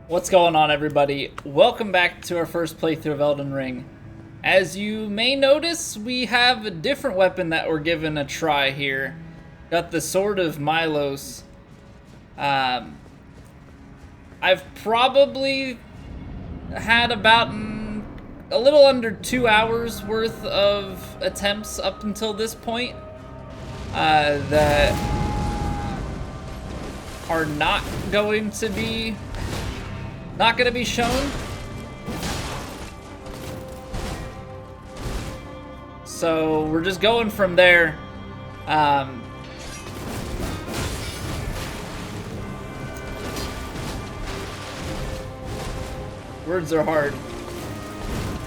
What's going on, everybody? Welcome back to our first playthrough of Elden Ring. As you may notice, we have a different weapon that we're giving a try here. Got the Sword of Milos. I've probably had about a little under 2 hours worth of attempts up until this point that are not going to be shown. So we're just going from there. Words are hard.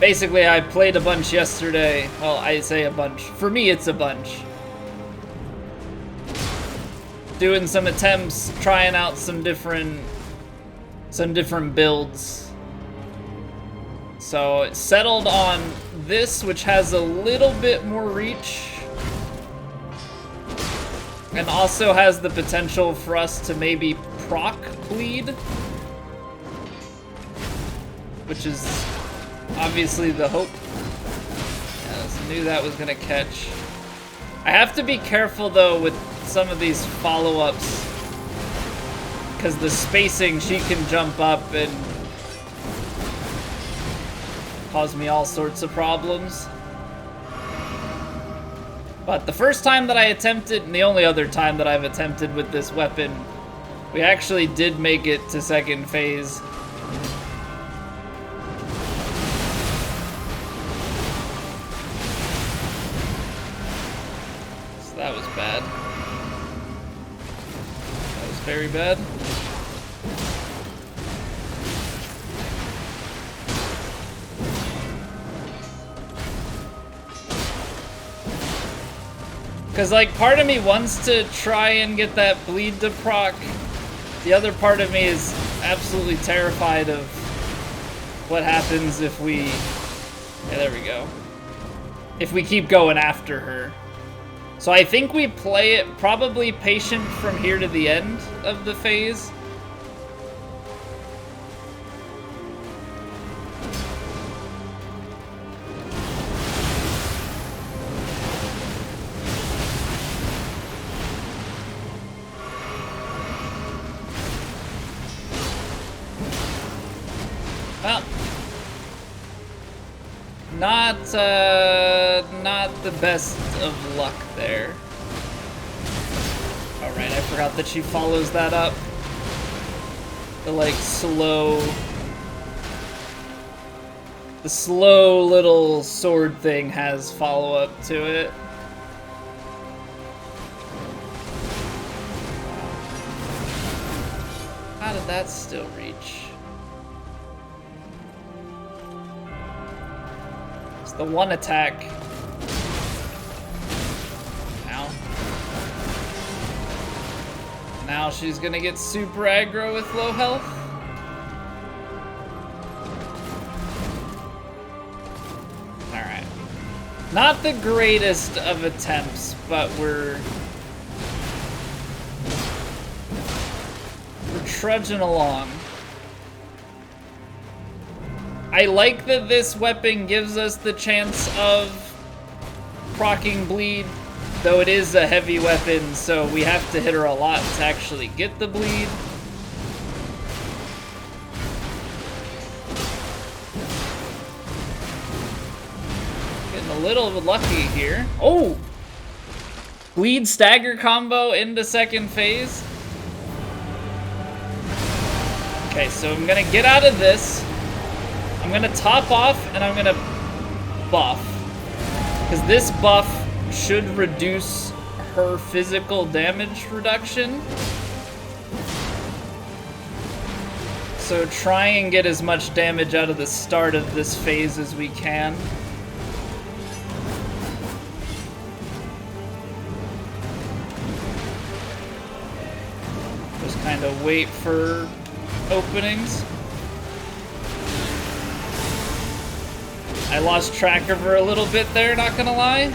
Basically, I played a bunch yesterday. Well, I say a bunch. For me, it's a bunch. Doing some attempts, trying out some different builds. So it settled on this, which has a little bit more reach and also has the potential for us to maybe proc bleed, which is obviously the hope. Yes, I knew that was gonna catch. I have to be careful though with some of these follow-ups, because the spacing, she can jump up and cause me all sorts of problems. But the first time that I attempted, and the only other time that I've attempted with this weapon, we actually did make it to second phase. So that was bad. That was very bad. Because, like, part of me wants to try and get that bleed to proc. The other part of me is absolutely terrified of what happens if we... Yeah, there we go. If we keep going after her. So I think we play it probably patient from here to the end of the phase. Well, not the best of luck there. All right, I forgot that she follows that up. The slow little sword thing has follow-up to it. How did that still reach? The one attack. Now she's gonna get super aggro with low health. Alright. Not the greatest of attempts, but we're trudging along. I like that this weapon gives us the chance of proccing bleed, though it is a heavy weapon, so we have to hit her a lot to actually get the bleed. Getting a little lucky here. Oh! Bleed stagger combo into second phase. Okay, so I'm gonna get out of this. I'm gonna top off and I'm gonna buff, because this buff should reduce her physical damage reduction. So try and get as much damage out of the start of this phase as we can. Just kind of wait for openings. I lost track of her a little bit there, not gonna lie.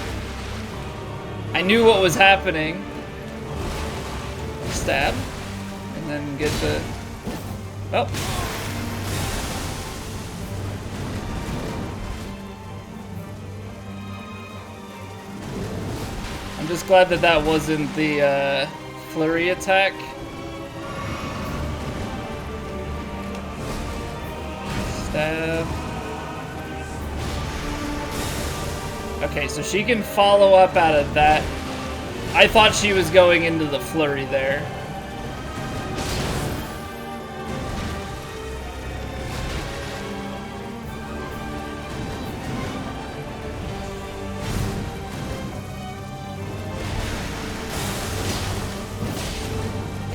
I knew what was happening. Stab. And then get the... Oh. Just glad that that wasn't the flurry attack. Stab. Okay, so she can follow up out of that. I thought she was going into the flurry there.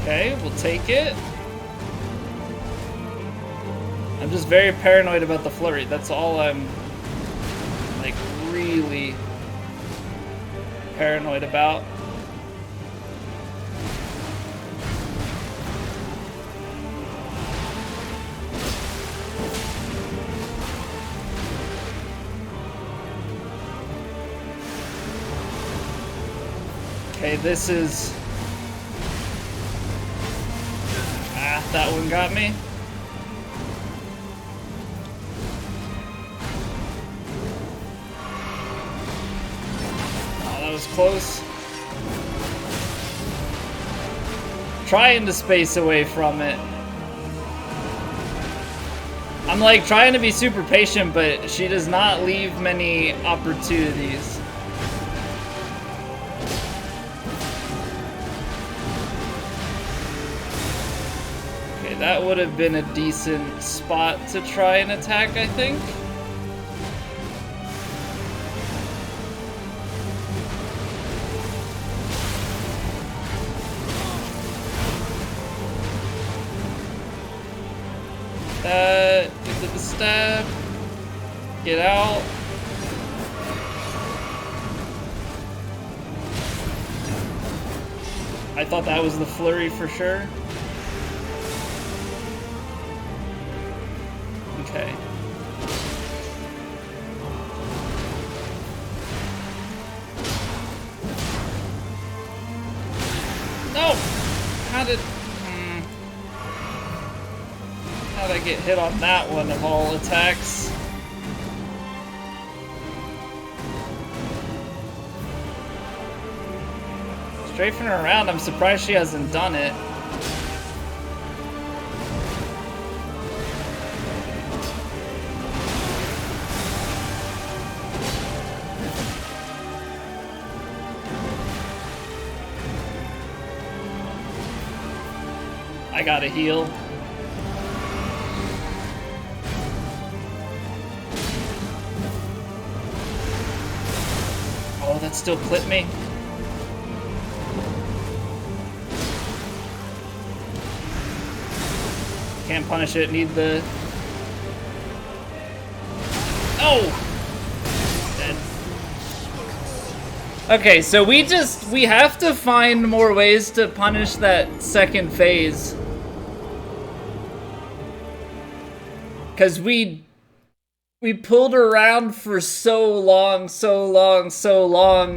Okay, we'll take it. I'm just very paranoid about the flurry. That's all I'm, like, really paranoid about. Okay, this is... Ah, that one got me. Oh, that was close. Trying to space away from it. I'm like trying to be super patient, but she does not leave many opportunities. That would have been a decent spot to try and attack, I think. Into the stab. Get out. I thought that was the flurry for sure. Okay. No! How did I get hit on that one of all attacks? Strafing her around, I'm surprised she hasn't done it. I gotta heal. Oh, that still clipped me. Can't punish it, need the... Oh! Dead. Okay, so we have to find more ways to punish that second phase. Because we pulled around for so long,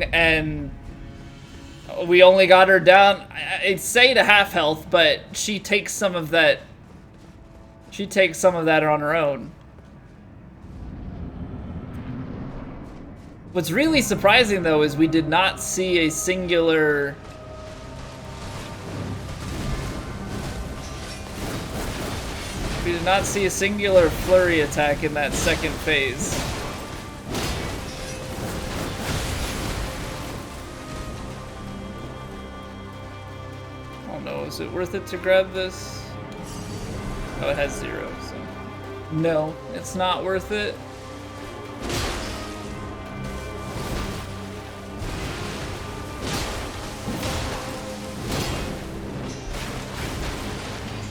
and we only got her down, I'd say to half health, but she takes some of that. She takes some of that on her own. What's really surprising, though, is we did not see a singular... We did not see a singular flurry attack in that second phase. Oh no, is it worth it to grab this? Oh, it has 0, so... No, it's not worth it.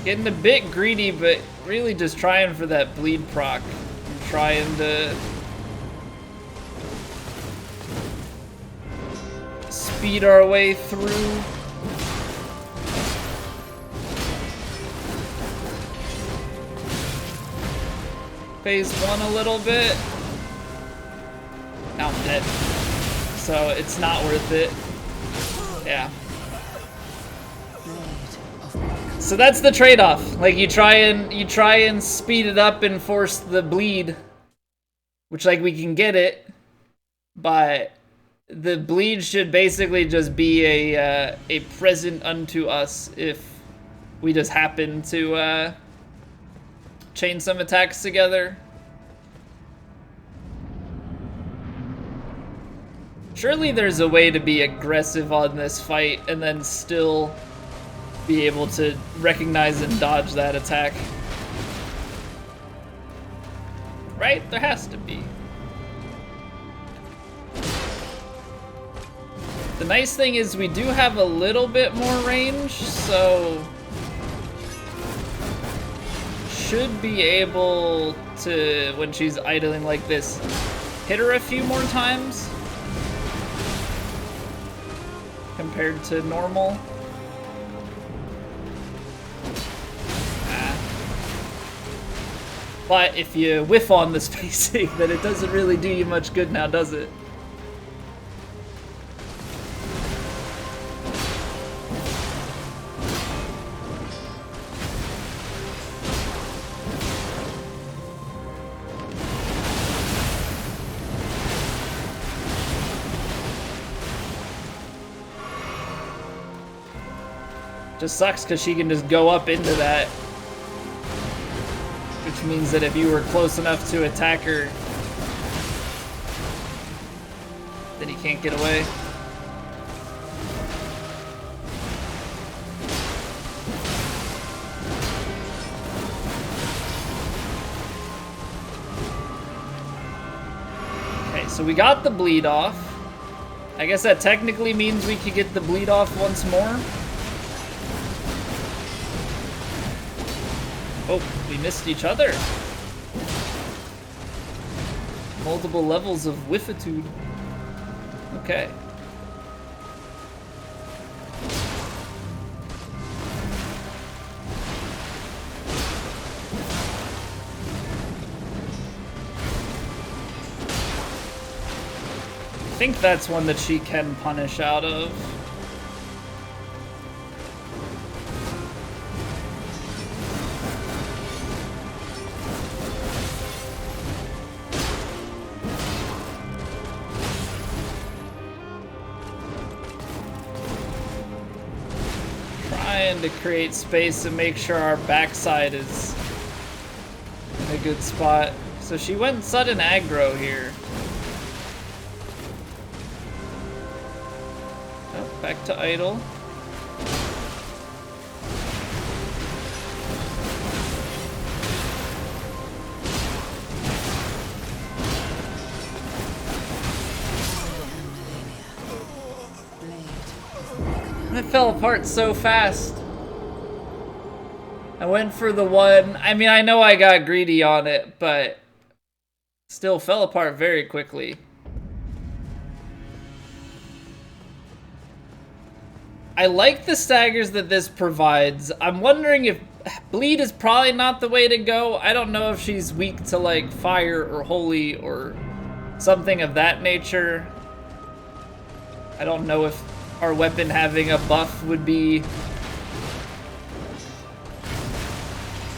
Getting a bit greedy, but really just trying for that bleed proc. I'm trying to speed our way through. Phase 1 a little bit. Now I'm dead. So it's not worth it. Yeah. So that's the trade-off. Like you try and speed it up and force the bleed, which like we can get it, but The bleed should basically just be a present unto us if we just happen to chain some attacks together. Surely there's a way to be aggressive on this fight and then still be able to recognize and dodge that attack. Right? There has to be. The nice thing is we do have a little bit more range, so should be able to, when she's idling like this, hit her a few more times compared to normal. But if you whiff on the spacing, then it doesn't really do you much good now, does it? Just sucks because she can just go up into that. Which means that if you were close enough to attack her, then he can't get away. Okay, so we got the bleed off. I guess that technically means we could get the bleed off once more. Oh, we missed each other. Multiple levels of whiffitude. Okay. I think that's one that she can punish out of. To create space and make sure our backside is in a good spot. So she went sudden aggro here. Oh, back to idle. It fell apart so fast. I went for the one. I mean, I know I got greedy on it, but still fell apart very quickly. I like the staggers that this provides. I'm wondering if bleed is probably not the way to go. I don't know if she's weak to like fire or holy or something of that nature. I don't know if our weapon having a buff would be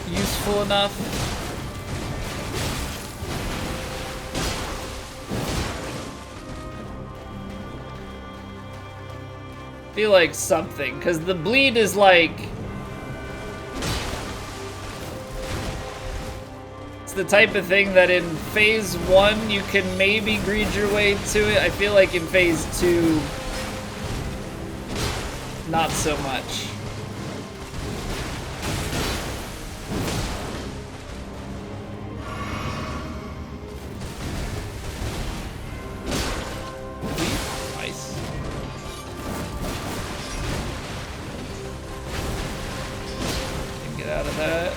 useful enough. Feel like something, because the bleed is like, it's the type of thing that in phase 1 you can maybe greed your way to it. I feel like in phase 2 not so much. Out of that.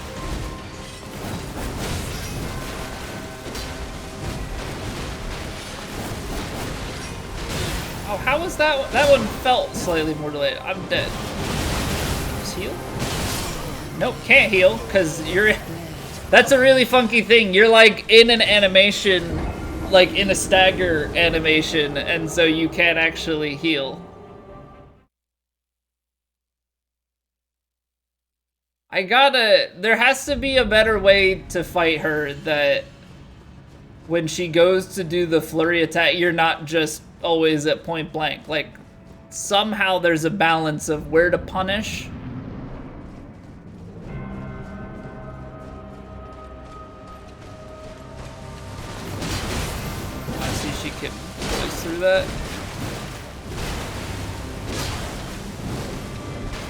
Oh, how was that? That one felt slightly more delayed. I'm dead. Just heal? Nope, can't heal, because you're... That's a really funky thing. You're like in an animation, like in a stagger animation, and so you can't actually heal. There has to be a better way to fight her that when she goes to do the flurry attack, you're not just always at point blank. Like, somehow there's a balance of where to punish. I see she can push through that.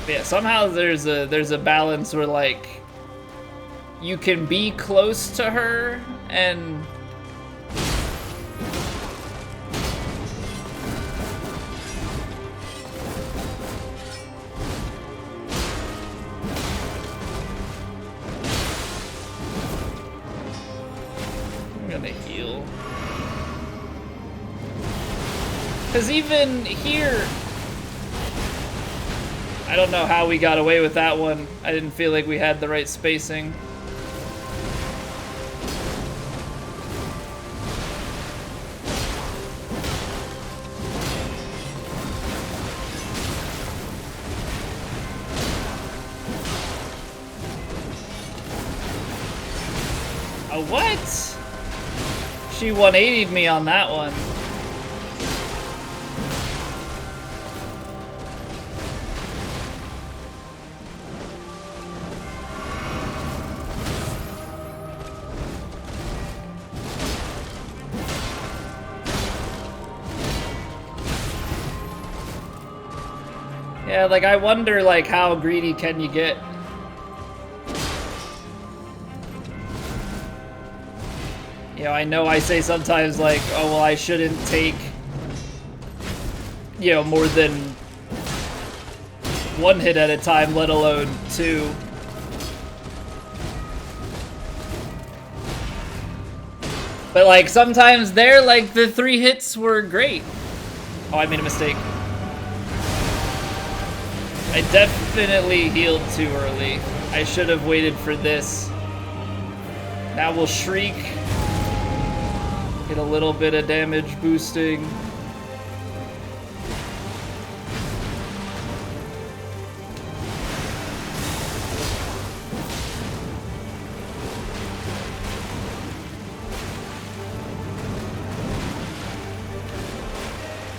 But yeah, somehow there's a balance where like you can be close to her and heal. Because even here, I don't know how we got away with that one. I didn't feel like we had the right spacing. Oh, what? She 180'd me on that one. Yeah, like I wonder like how greedy can you get? You know I say sometimes like, oh, well, I shouldn't take, you know, more than one hit at a time, let alone two. But like sometimes there, like the 3 hits were great. Oh, I made a mistake. I definitely healed too early. I should have waited for this. Now we'll Shriek. Get a little bit of damage boosting.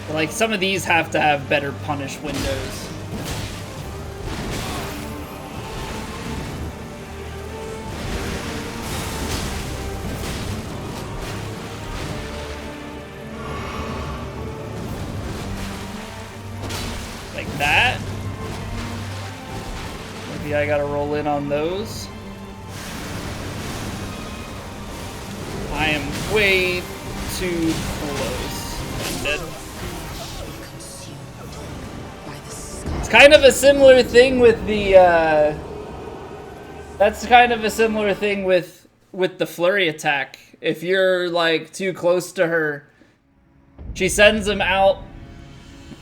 But like some of these have to have better punish windows. That. Maybe I gotta roll in on those. I am way too close. I'm dead. It's kind of a similar thing with the, that's kind of a similar thing with the flurry attack. If you're, like, too close to her, she sends them out,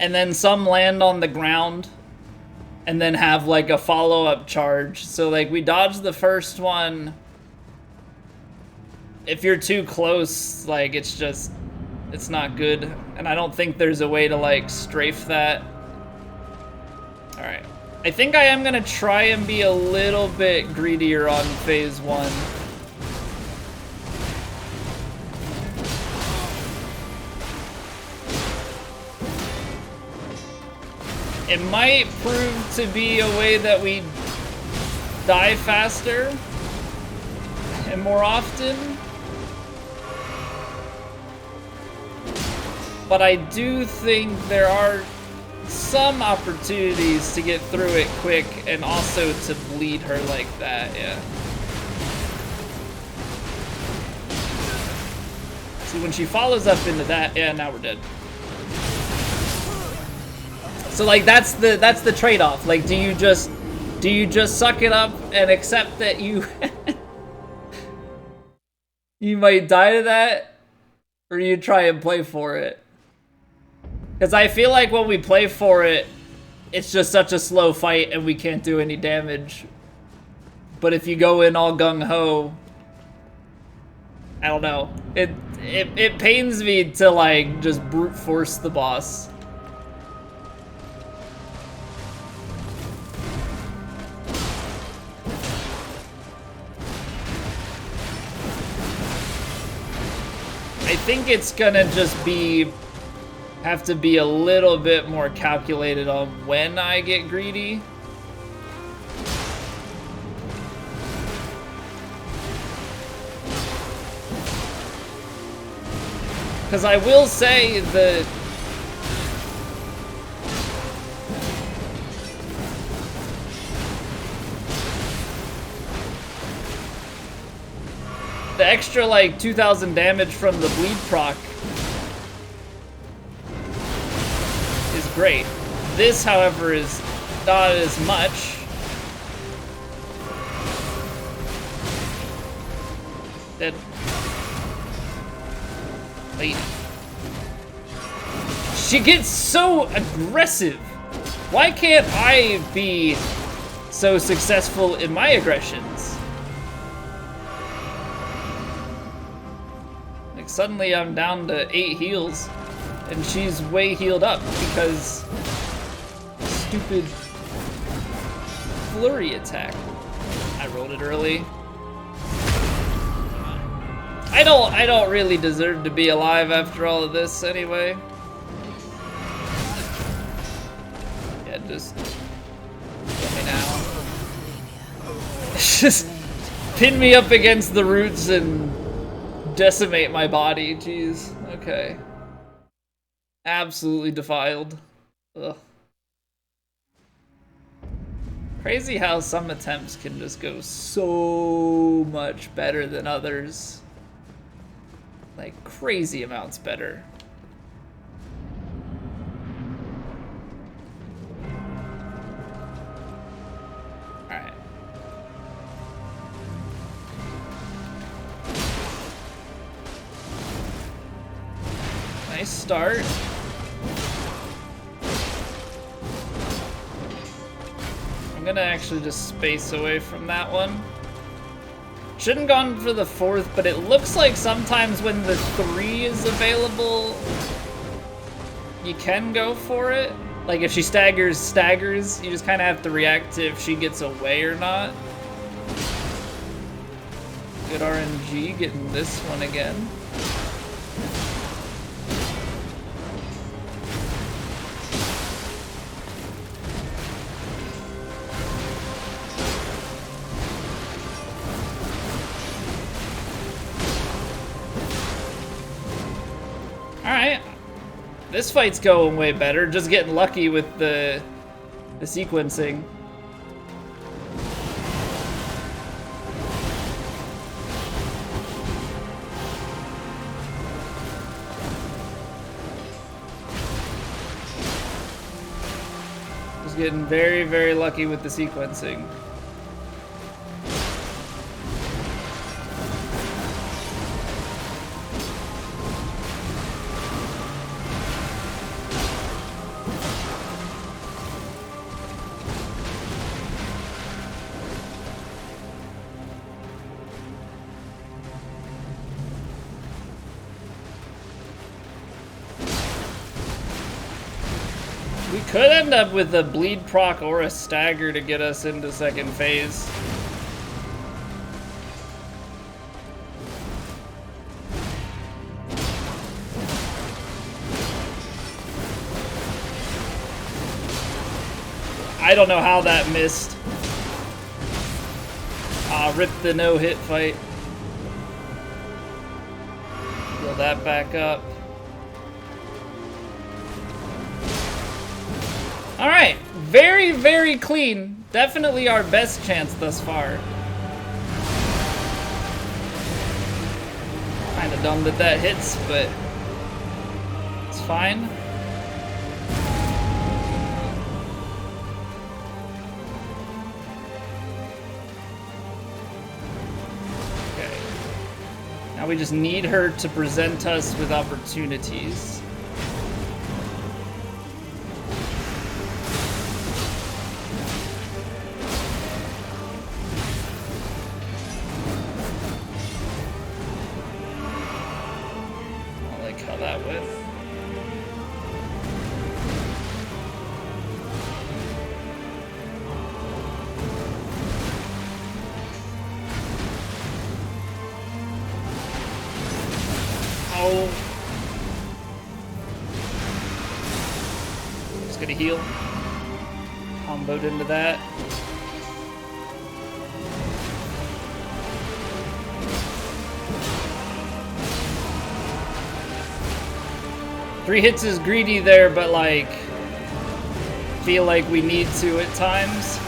and then some land on the ground and then have like a follow-up charge. So like we dodged the first one. If you're too close, like it's not good. And I don't think there's a way to like strafe that. All right. I think I am gonna try and be a little bit greedier on phase 1. It might prove to be a way that we die faster and more often. But I do think there are some opportunities to get through it quick and also to bleed her like that, yeah. See, when she follows up into that, yeah, now we're dead. So like that's the trade-off. Like do you just suck it up and accept that you you might die to that, or do you try and play for it? Because I feel like when we play for it, it's just such a slow fight and we can't do any damage. But if you go in all gung-ho, I don't know. It pains me to like just brute force the boss. I think it's gonna just be have to be a little bit more calculated on when I get greedy. Because I will say that the extra like 2,000 damage from the bleed proc is great. This, however, is not as much. Dead. Lady. She gets so aggressive. Why can't I be so successful in my aggressions? Like suddenly I'm down to 8 heals and she's way healed up because stupid flurry attack. I rolled it early. I don't really deserve to be alive after all of this anyway. Yeah, just kill me now. Just pin me up against the roots and decimate my body. Jeez. Okay. Absolutely defiled. Ugh. Crazy how some attempts can just go so much better than others. Like crazy amounts better. Alright. Nice start. I'm gonna actually just space away from that one. Shouldn't gone for the 4th, but it looks like sometimes when the 3 is available, you can go for it. Like if she staggers, you just kind of have to react to if she gets away or not. Good RNG getting this one again. Alright, this fight's going way better, just getting lucky with the sequencing. Just getting very, very lucky with the sequencing. Could end up with a bleed proc or a stagger to get us into second phase. I don't know how that missed. Rip the no-hit fight. Roll that back up. Alright, very, very clean. Definitely our best chance thus far. Kinda dumb that that hits, but it's fine. Okay. Now we just need her to present us with opportunities. Get a heal. Comboed into that. Three hits is greedy there, but like, feel like we need to at times.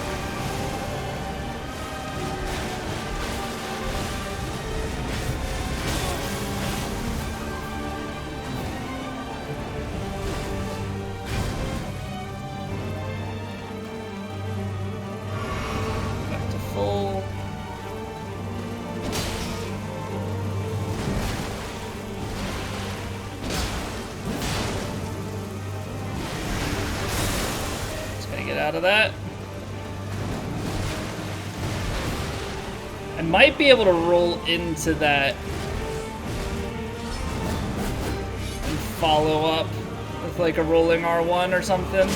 Out of that. I might be able to roll into that and follow up with like a rolling R1 or something.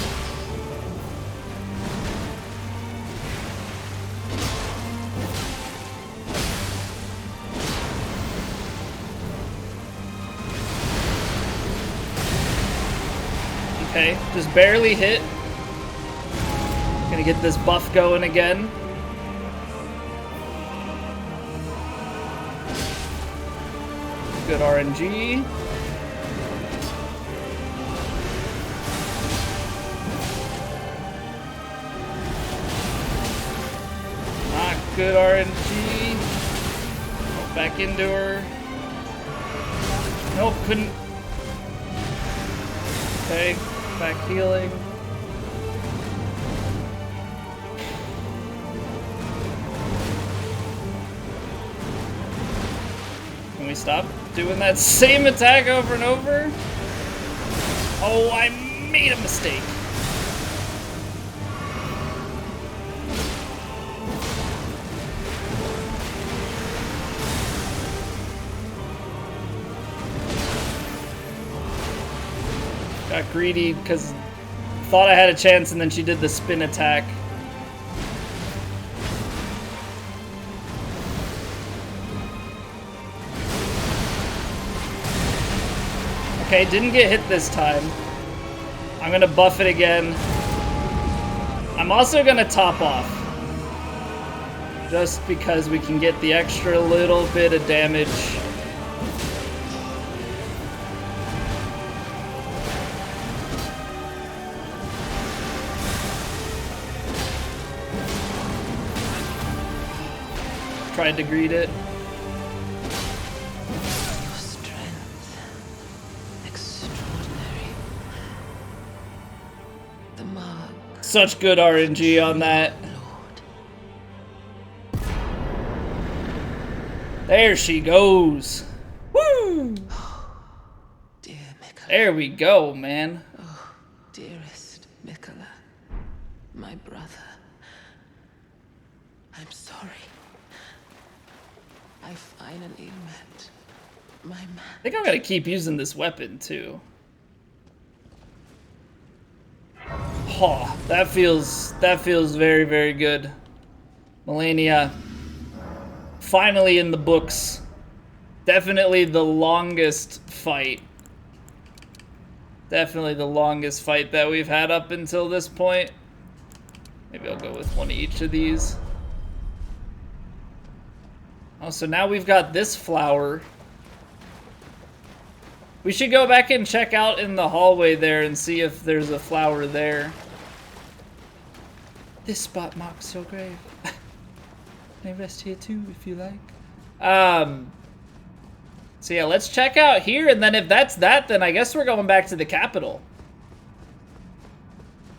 Okay, just barely hit. Gonna get this buff going again. Good RNG. Not good RNG. Go back into her. Nope, couldn't. Okay, back healing. Can we stop doing that same attack over and over? Oh, I made a mistake. Got greedy because thought I had a chance and then she did the spin attack. Okay, didn't get hit this time. I'm gonna buff it again. I'm also gonna top off. Just because we can get the extra little bit of damage. Tried to greet it. Such good RNG on that. There she goes. Woo! Dear Mikola. There we go, man. Oh, dearest Mikola, my brother. I'm sorry. I finally met my man. I think I'm gonna keep using this weapon too. Oh, that feels very, very good. Melania, finally in the books. Definitely the longest fight. Definitely the longest fight that we've had up until this point. Maybe I'll go with one of each of these. Oh, so now we've got this flower. We should go back and check out in the hallway there and see if there's a flower there. This spot marks your grave. May rest here too, if you like. So yeah, let's check out here, and then if that's that, then I guess we're going back to the capital.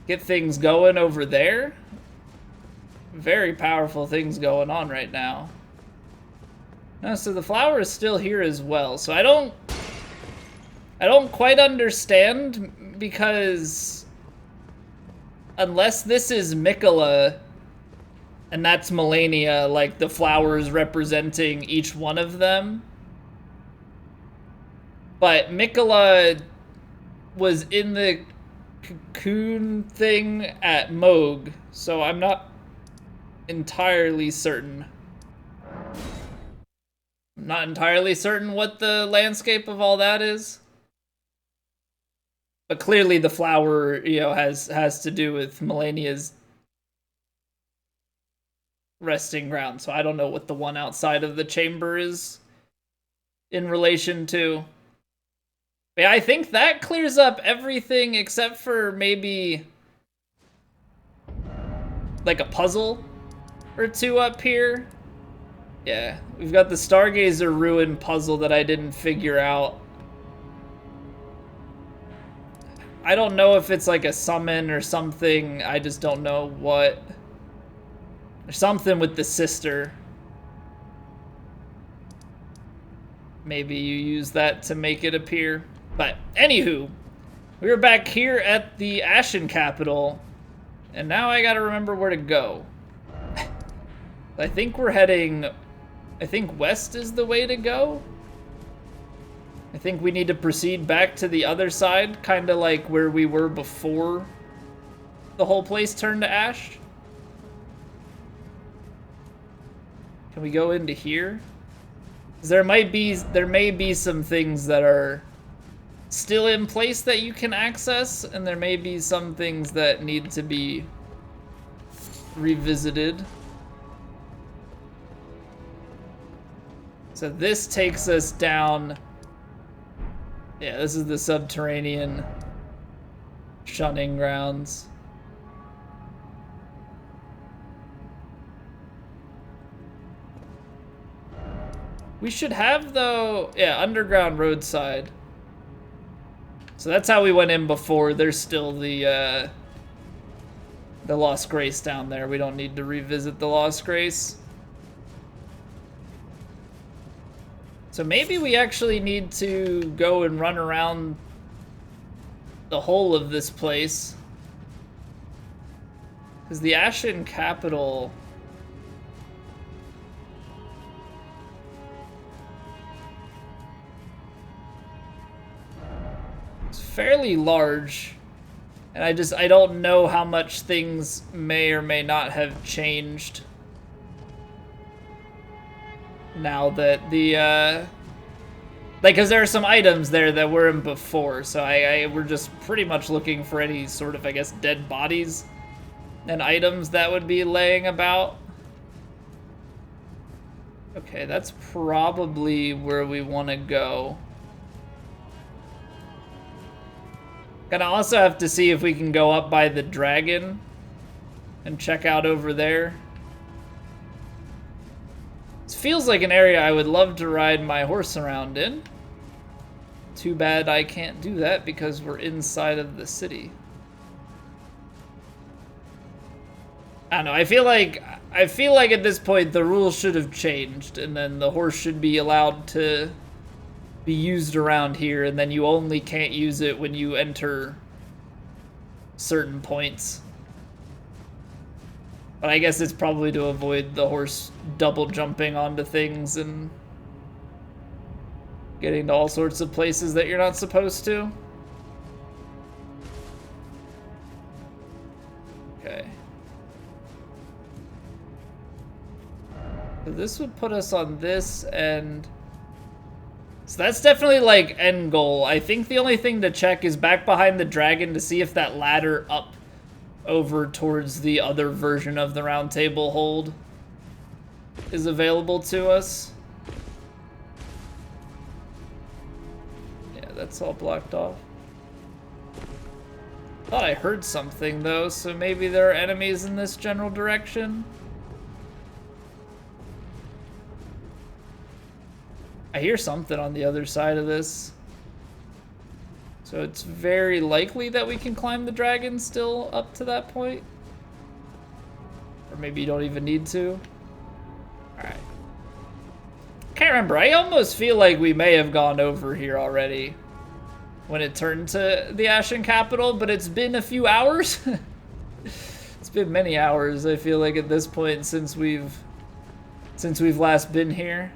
Get things going over there. Very powerful things going on right now. No, so the flower is still here as well. So I don't quite understand, because unless this is Mikola and that's Melania, like the flowers representing each one of them. But Mikola was in the cocoon thing at Moog, so I'm not entirely certain. I'm not entirely certain what the landscape of all that is. But clearly the flower, you know, has to do with Melania's resting ground. So I don't know what the one outside of the chamber is in relation to. But yeah, I think that clears up everything except for maybe like a puzzle or two up here. Yeah, we've got the Stargazer Ruin puzzle that I didn't figure out. I don't know if it's like a summon or something. I just don't know what. There's something with the sister. Maybe you use that to make it appear. But anywho, we were back here at the Ashen Capital, and now I gotta remember where to go. I think we're heading, I think west is the way to go. I think we need to proceed back to the other side, kind of like where we were before the whole place turned to ash. Can we go into here? 'Cause there may be some things that are still in place that you can access, and there may be some things that need to be revisited. So this takes us down. Yeah, this is the subterranean shunning grounds. We should have, though, yeah, underground roadside. So that's how we went in before. There's still the Lost Grace down there. We don't need to revisit the Lost Grace. So maybe we actually need to go and run around the whole of this place. Because the Ashen Capital... it's fairly large. And I don't know how much things may or may not have changed. Now that the, like, because there are some items there that weren't before, so we're just pretty much looking for any sort of, I guess, dead bodies and items that would be laying about. Okay, that's probably where we want to go. Gonna also have to see if we can go up by the dragon and check out over there. This feels like an area I would love to ride my horse around in. Too bad I can't do that because we're inside of the city. I don't know, I feel like at this point the rules should have changed, and then the horse should be allowed to be used around here, and then you only can't use it when you enter certain points. But I guess it's probably to avoid the horse double jumping onto things and getting to all sorts of places that you're not supposed to. Okay. So this would put us on this end. So that's definitely like end goal. I think the only thing to check is back behind the dragon to see if that ladder up over towards the other version of the round table hold is available to us. Yeah, that's all blocked off. Thought I heard something though, so maybe there are enemies in this general direction. I hear something on the other side of this. So it's very likely that we can climb the dragon still up to that point. Or maybe you don't even need to. Alright. Can't remember. I almost feel like we may have gone over here already when it turned to the Ashen Capital, but it's been a few hours. It's been many hours, I feel like, at this point since we've last been here.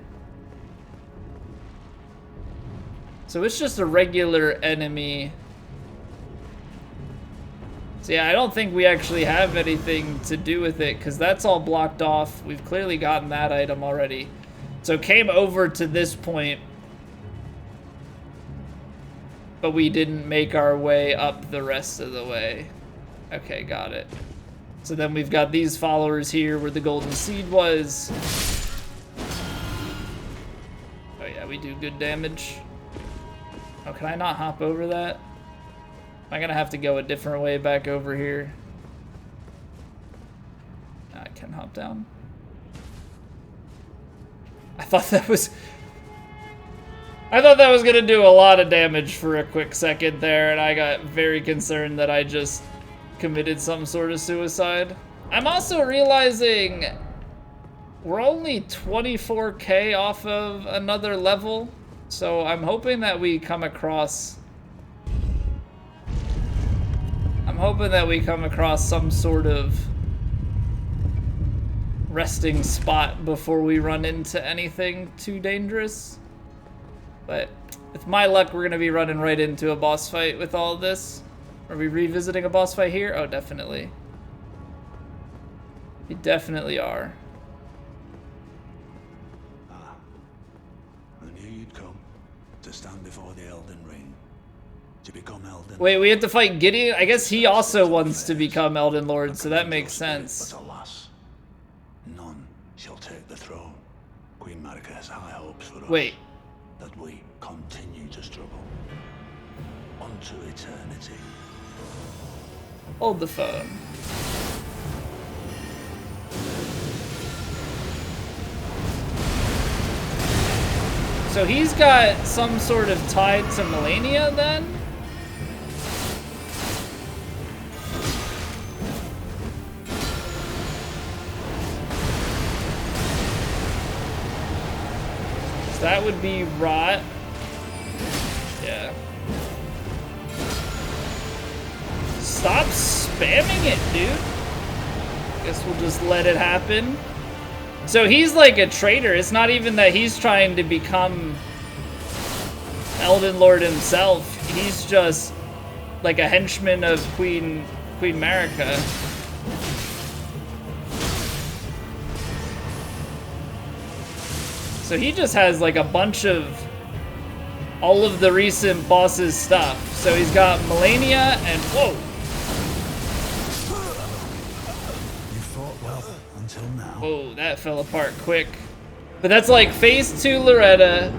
So it's just a regular enemy. So yeah, I don't think we actually have anything to do with it because that's all blocked off. We've clearly gotten that item already. So came over to this point but we didn't make our way up the rest of the way. Okay, got it. So then we've got these followers here where the golden seed was. Oh yeah, we do good damage. Oh, can I not hop over that? Am I gonna have to go a different way back over here? I can hop down. I thought that was gonna do a lot of damage for a quick second there, and I got very concerned that I just committed some sort of suicide. I'm also realizing we're only 24k off of another level, so I'm hoping that we come across some sort of resting spot before we run into anything too dangerous. But with my luck, we're gonna be running right into a boss fight with all of this. Are we revisiting a boss fight here? Oh, definitely. We definitely are. Ah, I knew you'd come to stand before the Elden Ring. To become Elden. Wait, we have to fight Gideon? I guess he also wants to become Elden Lord, so that makes sense. But alas, none shall take the throne. Queen Marika has high hopes for us. Wait. That we continue to struggle. Unto eternity. Hold the phone. So he's got some sort of tie to Melania then? So that would be Rot. Yeah. Stop spamming it, dude. Guess we'll just let it happen. So he's like a traitor. It's not even that he's trying to become Elden Lord himself. He's just like a henchman of Queen Marika. So he just has like a bunch of all of the recent boss's stuff. So he's got Melania and whoa. Until now. Whoa, that fell apart quick. But that's like phase 2 Loretta,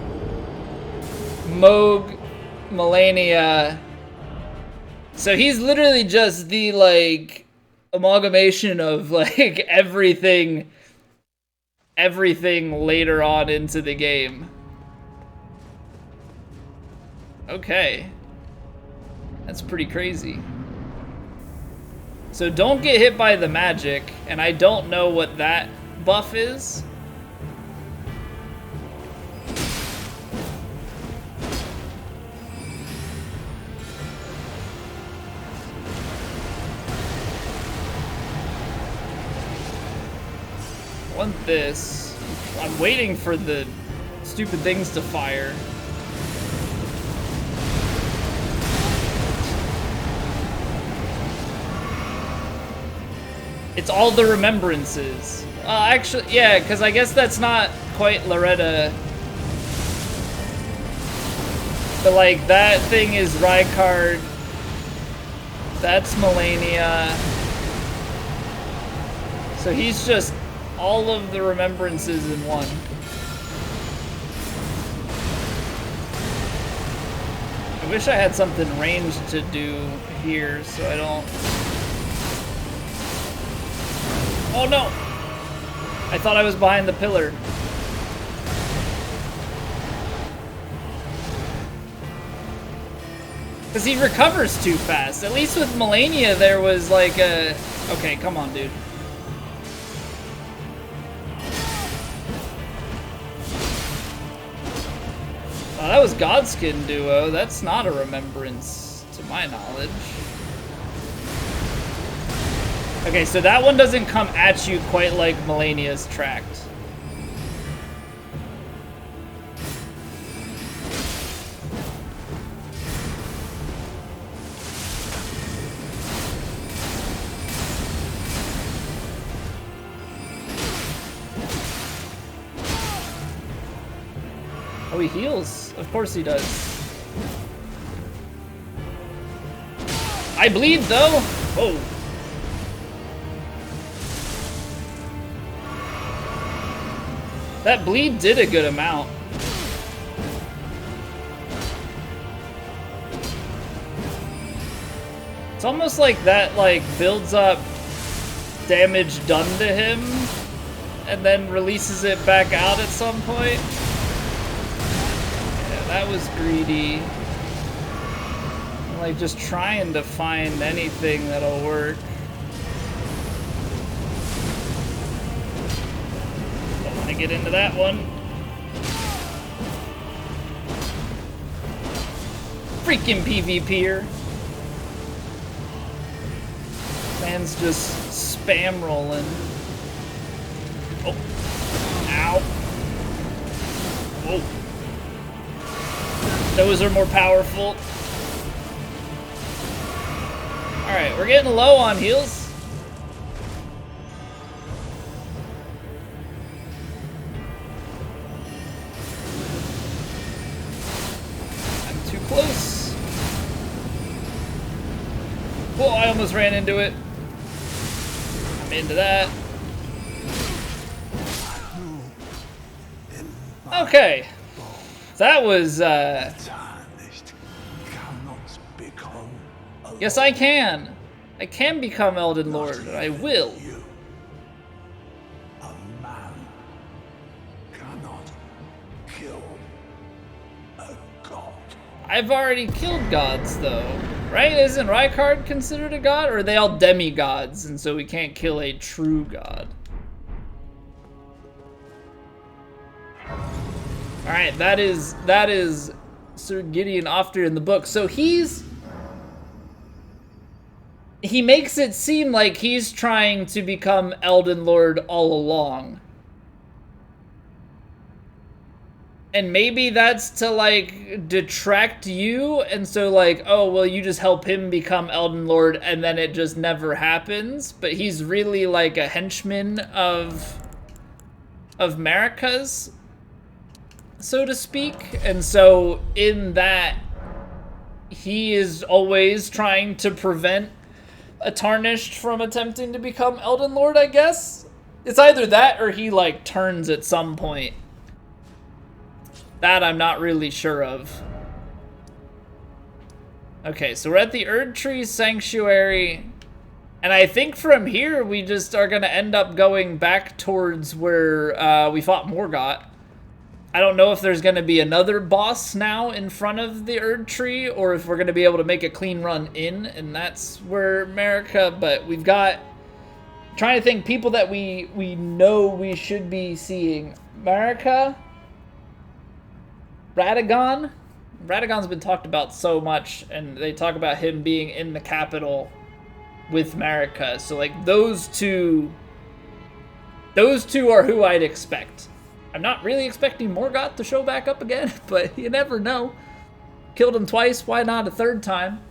Moog, Melania. So he's literally just the like amalgamation of like everything later on into the game. Okay. That's pretty crazy. So don't get hit by the magic, and I don't know what that buff is. I want this. I'm waiting for the stupid things to fire. It's all the remembrances. Actually, yeah, because I guess that's not quite Loretta. But like, that thing is Rykard. That's Melania. So he's just all of the remembrances in one. I wish I had something ranged to do here so I don't... Oh no! I thought I was behind the pillar. Because he recovers too fast. At least with Melania there was like a... Okay, come on, dude. Oh, that was Godskin Duo. That's not a remembrance, to my knowledge. Okay, so that one doesn't come at you quite like Melania's Tract. Oh, he heals. Of course he does. I bleed though. Whoa. That bleed did a good amount. It's almost like that like builds up damage done to him and then releases it back out at some point. Yeah, that was greedy. I'm like just trying to find anything that'll work. Don't want to get into that one. Freaking PvPer. Man's just spam rolling. Oh. Ow. Whoa. Those are more powerful. Alright, we're getting low on heals. I'm too close. Whoa, I almost ran into it. I'm into that. Okay. That was, Yes, I can. I can become Elden Lord, and I will. A man cannot kill a god. I've already killed gods, though. Right? Isn't Rykard considered a god? Or are they all demigods, and so we can't kill a true god? Alright, that is Sir Gideon Ofter in the book. So he makes it seem like he's trying to become Elden Lord all along. And maybe that's to, like, detract you, and so, like, oh, well, you just help him become Elden Lord, and then it just never happens. But he's really, like, a henchman of Marika's, so to speak. And so, in that, he is always trying to prevent a Tarnished from attempting to become Elden Lord, I guess? It's either that, or he, like, turns at some point. That I'm not really sure of. Okay, so we're at the Erdtree Sanctuary. And I think from here, we just are going to end up going back towards where we fought Morgott. I don't know if there's going to be another boss now in front of the Erdtree, or if we're going to be able to make a clean run in, and that's where Marika, but we've got... trying to think people that we know we should be seeing. Marika... Radagon? Radagon's been talked about so much, and they talk about him being in the capital with Marika. So, like, those two are who I'd expect. I'm not really expecting Morgott to show back up again, but you never know. Killed him twice, why not a third time?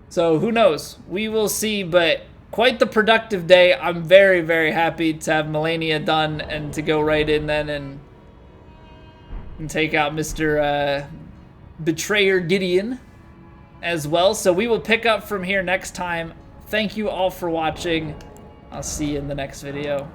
So, who knows? We will see, but quite the productive day. I'm very, very happy to have Melania done and to go right in then and take out Mr. Betrayer Gideon as well. So we will pick up from here next time. Thank you all for watching. I'll see you in the next video.